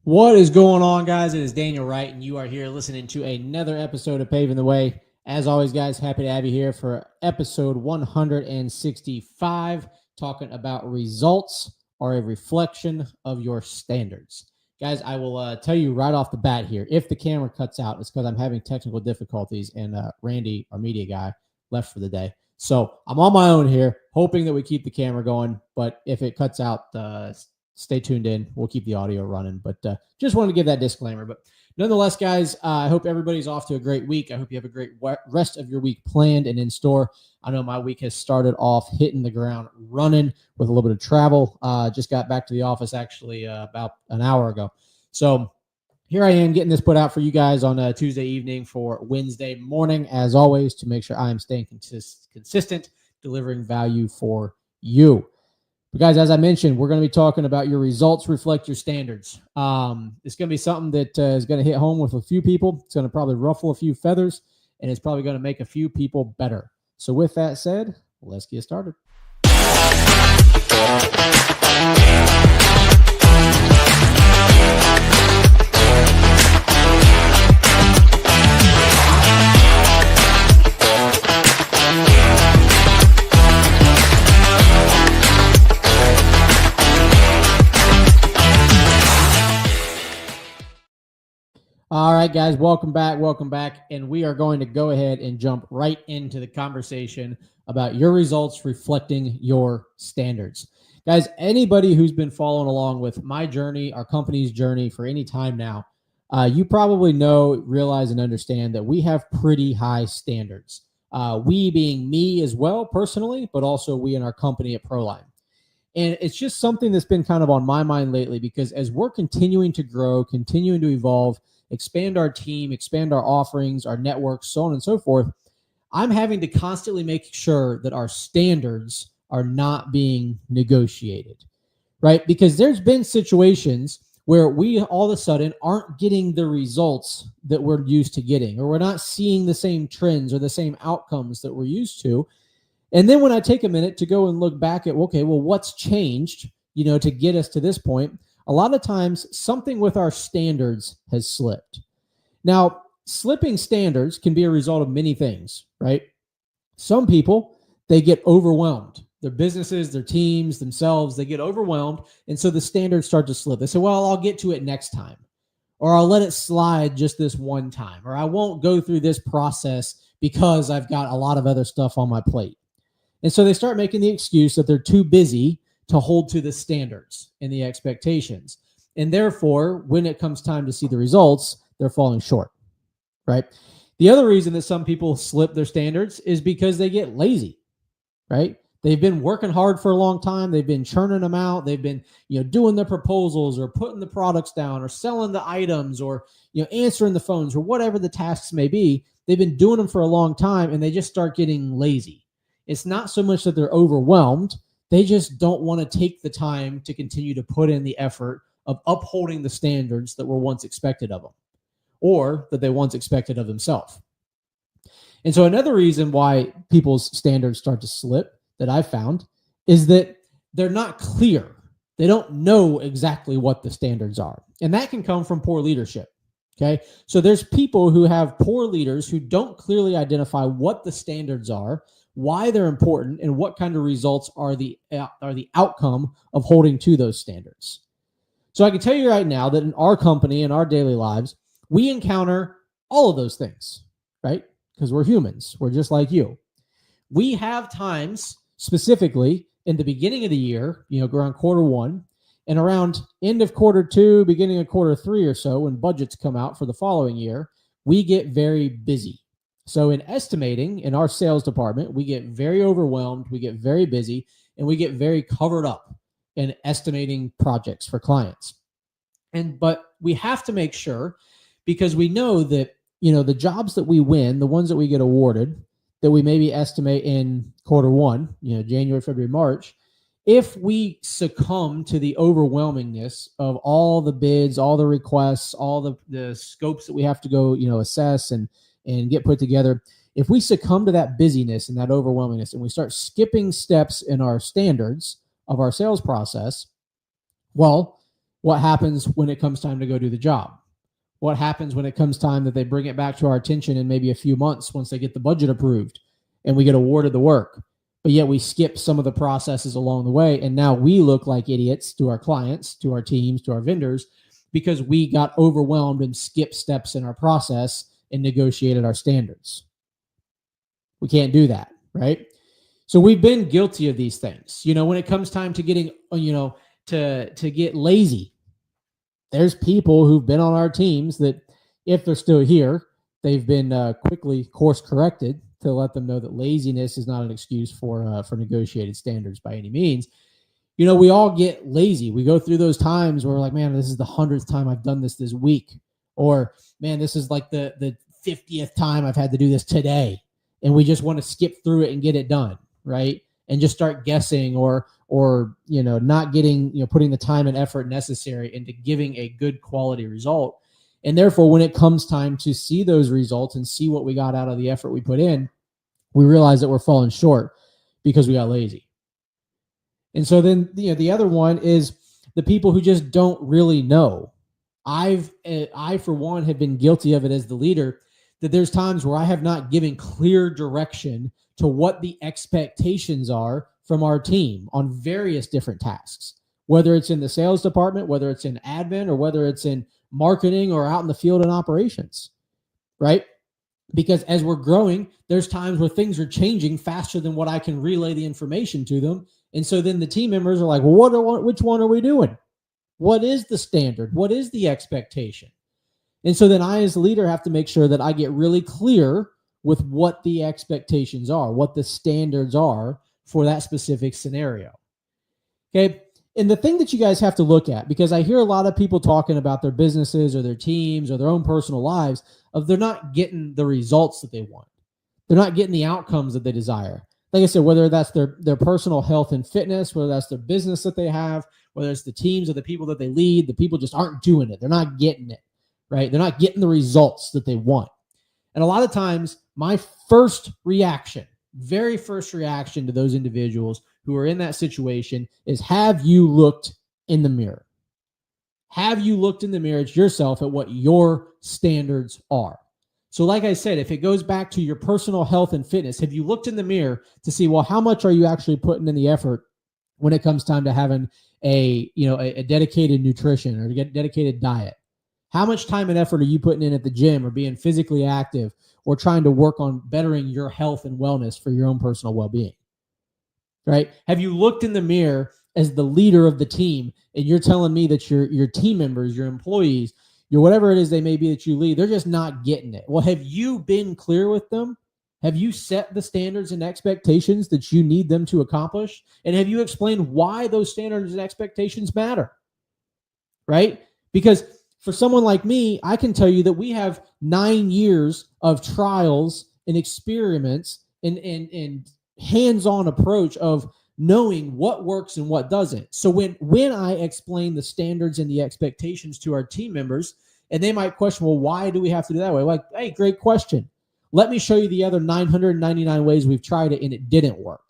What is going on, guys? It is Daniel Wright, and you are here listening to another episode of Paving the Way. As always, guys, happy to have you here for episode 165, talking about results are a reflection of your standards. Guys, I will tell you right off the bat here, if the camera cuts out, it's because I'm having technical difficulties, and Randy, our media guy, left for the day. So I'm on my own here, hoping that we keep the camera going, but if it cuts out, stay tuned in. We'll keep the audio running, but just wanted to give that disclaimer. But nonetheless, guys, I hope everybody's off to a great week. I hope you have a great rest of your week planned and in store. I know my week has started off hitting the ground running with a little bit of travel. Just got back to the office actually about an hour ago. So here I am getting this put out for you guys on a Tuesday evening for Wednesday morning, as always, to make sure I am staying consistent, delivering value for you. But guys, as I mentioned, we're going to be talking about your results reflect your standards. It's going to be something that is going to hit home with a few people. It's going to probably ruffle a few feathers, and it's probably going to make a few people better. So with that said, let's get started. All right, guys, welcome back. And we are going to go ahead and jump right into the conversation about your results reflecting your standards. Guys, anybody who's been following along with my journey, our company's journey for any time now, you probably know, realize, and understand that we have pretty high standards. We being me as well, personally, but also we in our company at Proline. And it's just something that's been kind of on my mind lately, because as we're continuing to grow, continuing to evolve, expand our team, expand our offerings, our networks, so on and so forth, I'm having to constantly make sure that our standards are not being negotiated, right? Because there's been situations where we all of a sudden aren't getting the results that we're used to getting, or we're not seeing the same trends or the same outcomes that we're used to. And then when I take a minute to go and look back at, okay, well, what's changed, to get us to this point? A lot of times something with our standards has slipped. Now, slipping standards can be a result of many things, right? Some people, they get overwhelmed. Their businesses, their teams, themselves, they get overwhelmed. And so the standards start to slip. They say, well, I'll get to it next time, or I'll let it slide just this one time, or I won't go through this process because I've got a lot of other stuff on my plate. And so they start making the excuse that they're too busy to hold to the standards and the expectations. And therefore, when it comes time to see the results, they're falling short, right? The other reason that some people slip their standards is because they get lazy, right? They've been working hard for a long time. They've been churning them out. They've been, doing the proposals, or putting the products down, or selling the items, or, answering the phones, or whatever the tasks may be. They've been doing them for a long time, and they just start getting lazy. It's not so much that they're overwhelmed. They just don't want to take the time to continue to put in the effort of upholding the standards that were once expected of them, or that they once expected of themselves. And so another reason why people's standards start to slip that I've found is that they're not clear. They don't know exactly what the standards are. And that can come from poor leadership. Okay. So there's people who have poor leaders who don't clearly identify what the standards are, why they're important, and what kind of results are the outcome of holding to those standards. So I can tell you right now that in our company, in our daily lives, we encounter all of those things, right? Because we're humans. We're just like you. We have times, specifically in the beginning of the year, around quarter one, and around end of quarter two, beginning of quarter three or so, when budgets come out for the following year, we get very busy. So in estimating, in our sales department, we get very overwhelmed, we get very busy, and we get very covered up in estimating projects for clients. But we have to make sure, because we know that, the jobs that we win, the ones that we get awarded, that we maybe estimate in quarter one, January, February, March, if we succumb to the overwhelmingness of all the bids, all the requests, all the scopes that we have to go, assess and get put together, if we succumb to that busyness and that overwhelmingness, and we start skipping steps in our standards of our sales process, well, What happens when it comes time to go do the job? What happens when it comes time that they bring it back to our attention in maybe a few months once they get the budget approved and we get awarded the work? But yet we skip some of the processes along the way. And now we look like idiots to our clients, to our teams, to our vendors, because we got overwhelmed and skipped steps in our process and negotiated our standards. We can't do that, right? So we've been guilty of these things. When it comes time to getting, to get lazy, there's people who've been on our teams that, if they're still here, they've been quickly course corrected to let them know that laziness is not an excuse for negotiated standards by any means. We all get lazy. We go through those times where we're like, man, this is the 100th time I've done this week. Or, man, this is like the 50th time I've had to do this today. And we just want to skip through it and get it done, right? And just start guessing or not getting, putting the time and effort necessary into giving a good quality result. And therefore, when it comes time to see those results and see what we got out of the effort we put in, we realize that we're falling short because we got lazy. And so then, the other one is the people who just don't really know. I, for one, have been guilty of it as the leader, that there's times where I have not given clear direction to what the expectations are from our team on various different tasks, whether it's in the sales department, whether it's in admin, or whether it's in marketing or out in the field in operations, right? Because as we're growing, there's times where things are changing faster than what I can relay the information to them. And so then the team members are like, well, which one are we doing? What is the standard? What is the expectation? And so then I, as the leader, have to make sure that I get really clear with what the expectations are, what the standards are for that specific scenario. Okay. And the thing that you guys have to look at, because I hear a lot of people talking about their businesses or their teams or their own personal lives, of they're not getting the results that they want. They're not getting the outcomes that they desire. Like I said, whether that's their personal health and fitness, whether that's their business that they have, whether it's the teams or the people that they lead, the people just aren't doing it. They're not getting it, right? They're not getting the results that they want. And a lot of times, my very first reaction to those individuals who are in that situation is, have you looked in the mirror? Have you looked in the mirror at yourself at what your standards are? So like I said, if it goes back to your personal health and fitness, have you looked in the mirror to see, well, how much are you actually putting in the effort when it comes time to having a dedicated nutrition or a dedicated diet? How much time and effort are you putting in at the gym or being physically active or trying to work on bettering your health and wellness for your own personal well-being? Right? Have you looked in the mirror as the leader of the team and you're telling me that your team members, your employees, your whatever it is they may be that you lead, they're just not getting it? Well, have you been clear with them? Have you set the standards and expectations that you need them to accomplish? And have you explained why those standards and expectations matter? Right? Because for someone like me, I can tell you that we have 9 years of trials and experiments and hands-on approach of knowing what works and what doesn't. So when I explain the standards and the expectations to our team members, and they might question, well, why do we have to do that way? Like, hey, great question. Let me show you the other 999 ways we've tried it and it didn't work.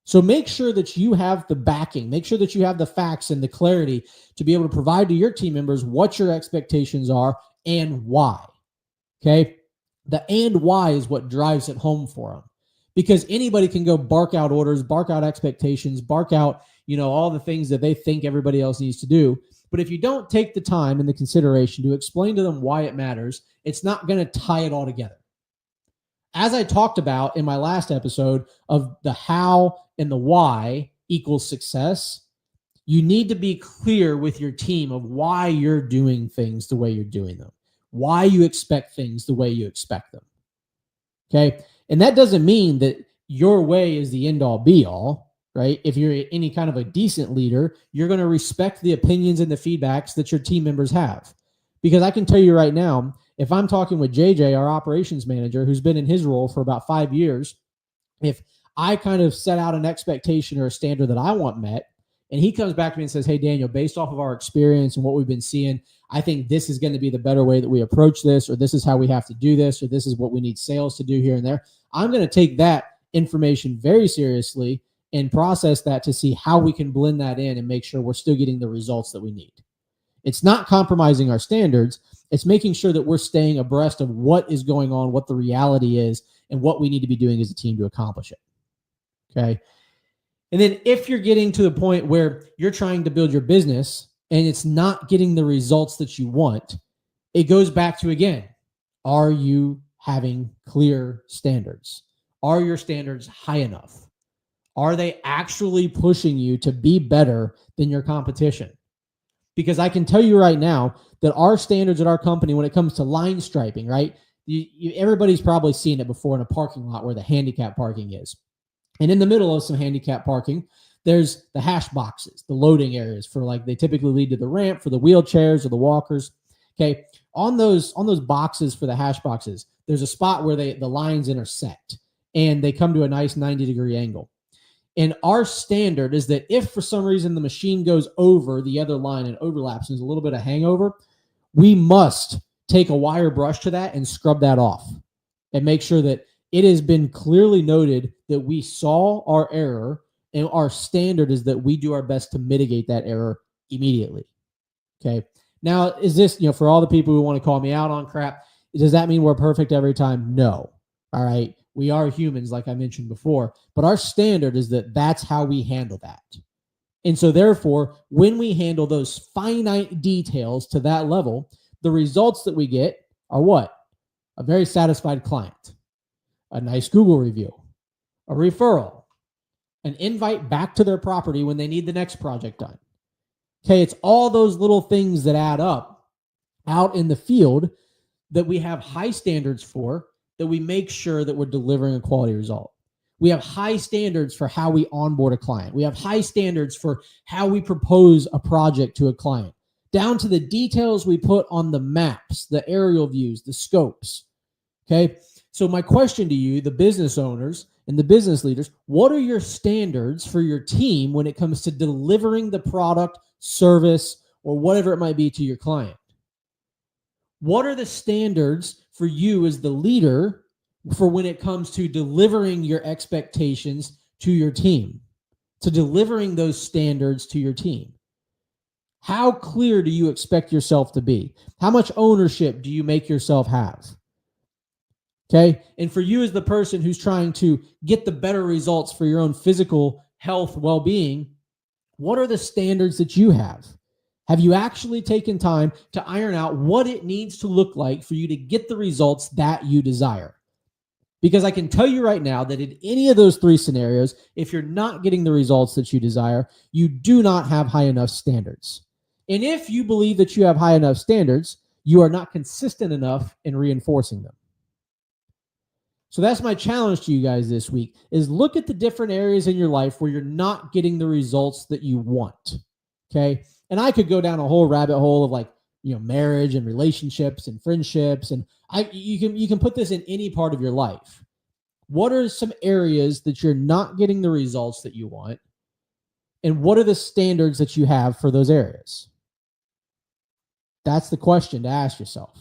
So make sure that you have the backing, make sure that you have the facts and the clarity to be able to provide to your team members what your expectations are and why. Okay? The and why is what drives it home for them. Because anybody can go bark out orders, bark out expectations, bark out, all the things that they think everybody else needs to do. But if you don't take the time and the consideration to explain to them why it matters, it's not going to tie it all together. As I talked about in my last episode of the how and the why equals success, you need to be clear with your team of why you're doing things the way you're doing them, why you expect things the way you expect them. Okay? And that doesn't mean that your way is the end all be all, right? If you're any kind of a decent leader, you're going to respect the opinions and the feedbacks that your team members have. Because I can tell you right now, if I'm talking with JJ, our operations manager, who's been in his role for about 5 years, if I kind of set out an expectation or a standard that I want met, and he comes back to me and says, hey, Daniel, based off of our experience and what we've been seeing, I think this is going to be the better way that we approach this, or this is how we have to do this, or this is what we need sales to do here and there. I'm going to take that information very seriously and process that to see how we can blend that in and make sure we're still getting the results that we need. It's not compromising our standards. It's making sure that we're staying abreast of what is going on, what the reality is, and what we need to be doing as a team to accomplish it. Okay. And then if you're getting to the point where you're trying to build your business and it's not getting the results that you want, it goes back to, again, are you having clear standards? Are your standards high enough? Are they actually pushing you to be better than your competition? Because I can tell you right now that our standards at our company, when it comes to line striping, right? Everybody's probably seen it before in a parking lot where the handicap parking is. And in the middle of some handicap parking, there's the hash boxes, the loading areas for, like, they typically lead to the ramp for the wheelchairs or the walkers. Okay. On those boxes for the hash boxes, there's a spot where the lines intersect and they come to a nice 90-degree angle. And our standard is that if for some reason the machine goes over the other line and overlaps and there's a little bit of hangover, we must take a wire brush to that and scrub that off and make sure that it has been clearly noted that we saw our error, and our standard is that we do our best to mitigate that error immediately. Okay. Now, is this, for all the people who want to call me out on crap, does that mean we're perfect every time? No. All right. We are humans, like I mentioned before, but our standard is that that's how we handle that. And so therefore, when we handle those finite details to that level, the results that we get are what? A very satisfied client, a nice Google review, a referral, an invite back to their property when they need the next project done. Okay, it's all those little things that add up out in the field that we have high standards for, that we make sure that we're delivering a quality result. We have high standards for how we onboard a client. We have high standards for how we propose a project to a client, down to the details we put on the maps, the aerial views, the scopes. Okay, so my question to you, the business owners and the business leaders, what are your standards for your team when it comes to delivering the product, service, or whatever it might be to your client? What are the standards for you as the leader for when it comes to delivering your expectations to your team, to delivering those standards to your team? How clear do you expect yourself to be? How much ownership do you make yourself have? Okay. And for you as the person who's trying to get the better results for your own physical health, well-being, what are the standards that you have? Have you actually taken time to iron out what it needs to look like for you to get the results that you desire? Because I can tell you right now that in any of those three scenarios, if you're not getting the results that you desire, you do not have high enough standards. And if you believe that you have high enough standards, you are not consistent enough in reinforcing them. So that's my challenge to you guys this week, is look at the different areas in your life where you're not getting the results that you want. Okay. And I could go down a whole rabbit hole of, like, marriage and relationships and friendships. And you can put this in any part of your life. What are some areas that you're not getting the results that you want? And what are the standards that you have for those areas? That's the question to ask yourself.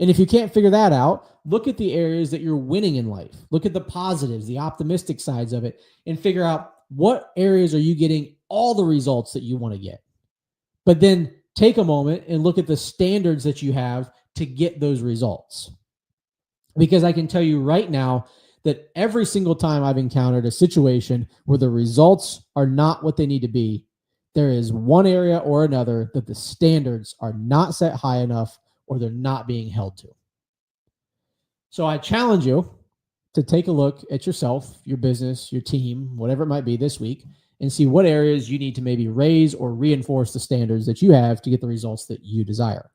And if you can't figure that out, look at the areas that you're winning in life. Look at the positives, the optimistic sides of it, and figure out what areas are you getting all the results that you want to get. But then take a moment and look at the standards that you have to get those results. Because I can tell you right now that every single time I've encountered a situation where the results are not what they need to be, there is one area or another that the standards are not set high enough, or they're not being held to. So I challenge you to take a look at yourself, your business, your team, whatever it might be this week, and see what areas you need to maybe raise or reinforce the standards that you have to get the results that you desire.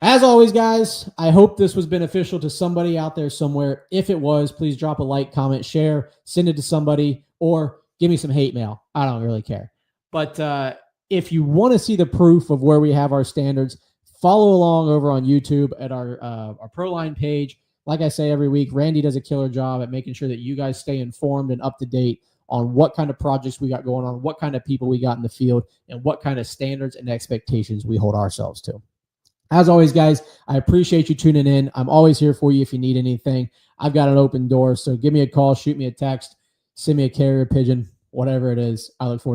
As always, guys, I hope this was beneficial to somebody out there somewhere. If it was, please drop a like, comment, share, send it to somebody, or give me some hate mail. I don't really care. But if you want to see the proof of where we have our standards, follow along over on YouTube at our Proline page. Like I say every week, Randy does a killer job at making sure that you guys stay informed and up to date on what kind of projects we got going on, what kind of people we got in the field, and what kind of standards and expectations we hold ourselves to. As always, guys, I appreciate you tuning in. I'm always here for you if you need anything. I've got an open door, so give me a call, shoot me a text, send me a carrier pigeon, whatever it is. I look forward